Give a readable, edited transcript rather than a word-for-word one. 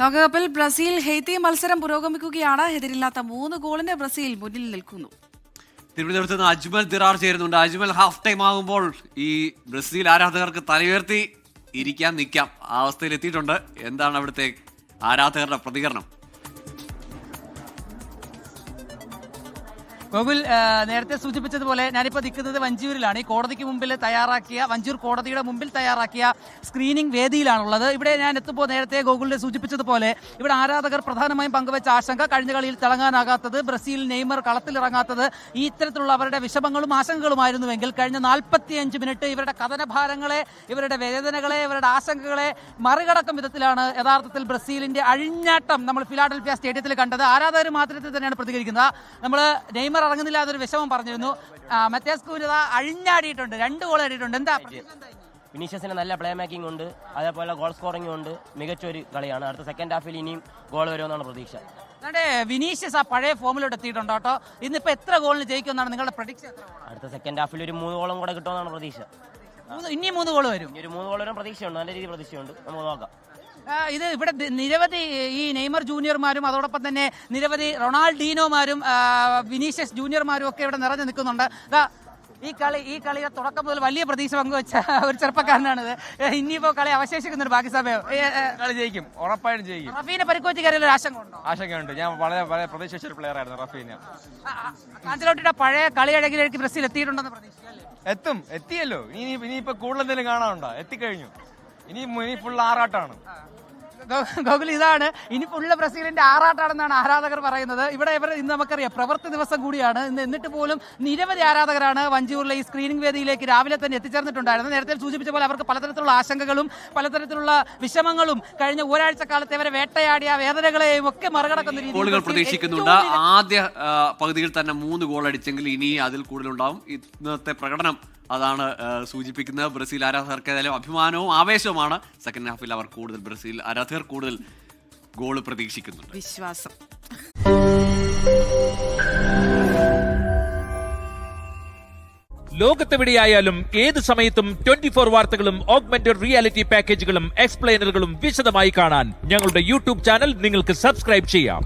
ലോകകപ്പിൽ Brazil Haiti മത്സരം പുരോഗമിക്കുകയാണ്. എതിരില്ലാത്ത 3 ഗോളിന് ബ്രസീൽ മുന്നിൽ നിൽക്കുന്നു. തിരുവനന്തപുരത്ത് നിന്ന് അജ്മൽ ദിറാർ ചേരുന്നുണ്ട്. അജ്മൽ, ഹാഫ് ടൈം ആകുമ്പോൾ ഈ ബ്രസീൽ ആരാധകർക്ക് തലയുയർത്തി ഇരിക്കാൻ നിൽക്കാം ആ അവസ്ഥയിൽ എത്തിയിട്ടുണ്ട്. എന്താണ് അവിടുത്തെ ആരാധകരുടെ പ്രതികരണം? ഗോകുൽ നേരത്തെ സൂചിപ്പിച്ചതുപോലെ ഞാനിപ്പോൾ നിൽക്കുന്നത് വഞ്ചൂരിലാണ്. ഈ കോടതിക്ക് മുമ്പിൽ വഞ്ചൂർ കോടതിയുടെ മുമ്പിൽ തയ്യാറാക്കിയ സ്ക്രീനിംഗ് വേദിയിലാണുള്ളത്. ഇവിടെ ഞാൻ എത്തുമ്പോൾ നേരത്തെ ഗോകുലിനെ സൂചിപ്പിച്ചതുപോലെ ഇവിടെ ആരാധകർ പ്രധാനമായും പങ്കുവച്ച ആശങ്ക കഴിഞ്ഞ കളിയിൽ തിളങ്ങാനാകാത്തത്, ബ്രസീൽ നെയ്മർ കളത്തിലിറങ്ങാത്തത്, ഈ ഇത്തരത്തിലുള്ള അവരുടെ വിഷമങ്ങളും ആശങ്കകളുമായിരുന്നുവെങ്കിൽ കഴിഞ്ഞ 45 മിനിറ്റ് ഇവരുടെ കഥനഭാരങ്ങളെ, ഇവരുടെ വേദനകളെ, ഇവരുടെ ആശങ്കകളെ മറികടക്കും വിധത്തിലാണ് യഥാർത്ഥത്തിൽ ബ്രസീലിന്റെ അഴിഞ്ഞാട്ടം നമ്മൾ ഫിലാഡൽഫിയ സ്റ്റേഡിയത്തിൽ കണ്ടത്. ആരാധകർ മാത്രത്തിൽ തന്നെയാണ് പ്രതികരിക്കുന്നത്. നമ്മൾ നെയ്മർ ഇറങ്ങുന്നില്ല അതൊരു വിഷമം പറഞ്ഞിരുന്നു. മത്യാസ് കൂനിത അഴിഞ്ഞാടിയിട്ടുണ്ട്, 2 ഗോൾ അടിയിട്ടുണ്ട്. എന്താ വിനീഷ്യസിന് നല്ല പ്ലേ മേക്കിംഗ് ഉണ്ട്, അതേപോലെ ഗോൾ സ്കോറിംഗും ഉണ്ട്. മികച്ചൊരു കളിയാണ്. അടുത്ത സെക്കൻഡ് ഹാഫിൽ ഇനിയും ഗോൾ വരുമെന്നാണ് പ്രതീക്ഷ. വിനീഷ്യസ് ആ പഴയ ഫോമിലോട്ട് എത്തിയിട്ടുണ്ട് കേട്ടോ. ഇന്നിപ്പോ എത്ര ഗോളിന് ജയിക്കുമെന്നാണ് നിങ്ങളുടെ പ്രഡിക്ഷൻ? അടുത്ത സെക്കൻഡ് ഹാഫിൽ ഒരു 3 ഗോളും കൂടെ കിട്ടുമെന്നാണ് പ്രതീക്ഷ. ഇനി 3 ഗോൾ വരും. ഒരു 3 ഗോൾ വരും പ്രതീക്ഷയുണ്ട്, നല്ല രീതിയിൽ പ്രതീക്ഷയുണ്ട്. നമുക്ക് നോക്കാം. ഇത് ഇവിടെ നിരവധി ഈ നെയ്മർ ജൂനിയർമാരും അതോടൊപ്പം തന്നെ നിരവധി റൊണാൾഡീനോമാരും വിനീഷ്യസ് ജൂനിയർമാരും ഒക്കെ ഇവിടെ നിറഞ്ഞു നിൽക്കുന്നുണ്ട്. ഈ കളിയുടെ തുടക്കം മുതൽ വലിയ പ്രതീക്ഷ പങ്കുവെച്ച ഒരു ചെറുപ്പക്കാരനാണിത്. ഇനിയിപ്പോ കളി അവശേഷിക്കുന്നുണ്ട്. ബാക്കി സമയം കളി ജയിക്കും, ഉറപ്പായിട്ടും ജയിക്കും. റഫീനെ പരിക്കോച്ച് കയറിയ ഒരു ആശങ്ക ഉണ്ടോ? ആശങ്കയുണ്ട്. ഞാൻ വളരെ പ്രതീക്ഷിച്ച ഒരു പ്ലെയർ ആയിരുന്നു റഫീന. ആഞ്ചലോട്ടിയുടെ പഴയ കളിയഴകിലേക്ക് ബ്രസീൽ എത്തിയിട്ടുണ്ടെന്ന് പ്രതീക്ഷിക്കാം. എത്തിയല്ലോ. ഇനിയിപ്പോ കൂടുതൽ എന്തെങ്കിലും കാണാനുണ്ടോ? എത്തിക്കഴിഞ്ഞു. ഇനി ഫുൾ ആറാട്ടാണ്. ഗോകുൽ, ഇതാണ് ഇനി ഫുള്ള് ബ്രസീലിന്റെ ആറാട്ടാണെന്നാണ് ആരാധകർ പറയുന്നത്. ഇവിടെ ഇന്ന് നമുക്കറിയാം പ്രവൃത്തി ദിവസം കൂടിയാണ് ഇന്ന്. എന്നിട്ട് പോലും നിരവധി ആരാധകരാണ് വഞ്ചൂരിലെ ഈ സ്ക്രീനിംഗ് വേദിയിലേക്ക് രാവിലെ തന്നെ എത്തിച്ചേർന്നിട്ടുണ്ടായിരുന്നു. നേരത്തെ സൂചിപ്പിച്ച പോലെ അവർക്ക് പലതരത്തിലുള്ള ആശങ്കകളും പലതരത്തിലുള്ള വിഷമങ്ങളും കഴിഞ്ഞ ഒരാഴ്ച കാലത്തെ അവരെ വേട്ടയാടിയ വേദനകളെയും ഒക്കെ മറികടക്കുന്ന ഗോളുകൾ പ്രതീക്ഷിക്കുന്നുണ്ട്. ആദ്യ പകുതിയിൽ തന്നെ 3 ഗോൾ അടിച്ചെങ്കിൽ ഇനി അതിൽ കൂടുതലുണ്ടാവും. ഇന്നത്തെ പ്രകടനം അതാണ് സൂചിപ്പിക്കുന്നത്. ബ്രസീൽ ആരാധകർക്ക് ഏതായാലും അഭിമാനവും ആവേശവുമാണ്. സെക്കൻഡ് ഹാഫിൽ അവർ ബ്രസീൽ ആരാധകർ കൂടുതൽ ഗോൾ പ്രതീക്ഷിക്കുന്നുണ്ട്. വിശ്വാസം. ലോകത്തെവിടെയായാലും ഏത് സമയത്തും 24 വാർത്തകളും ഓഗ്മെന്റഡ് റിയാലിറ്റി പാക്കേജുകളും എക്സ്പ്ലെയിനറുകളും വിശദമായി കാണാൻ ഞങ്ങളുടെ യൂട്യൂബ് ചാനൽ നിങ്ങൾക്ക് സബ്സ്ക്രൈബ് ചെയ്യാം.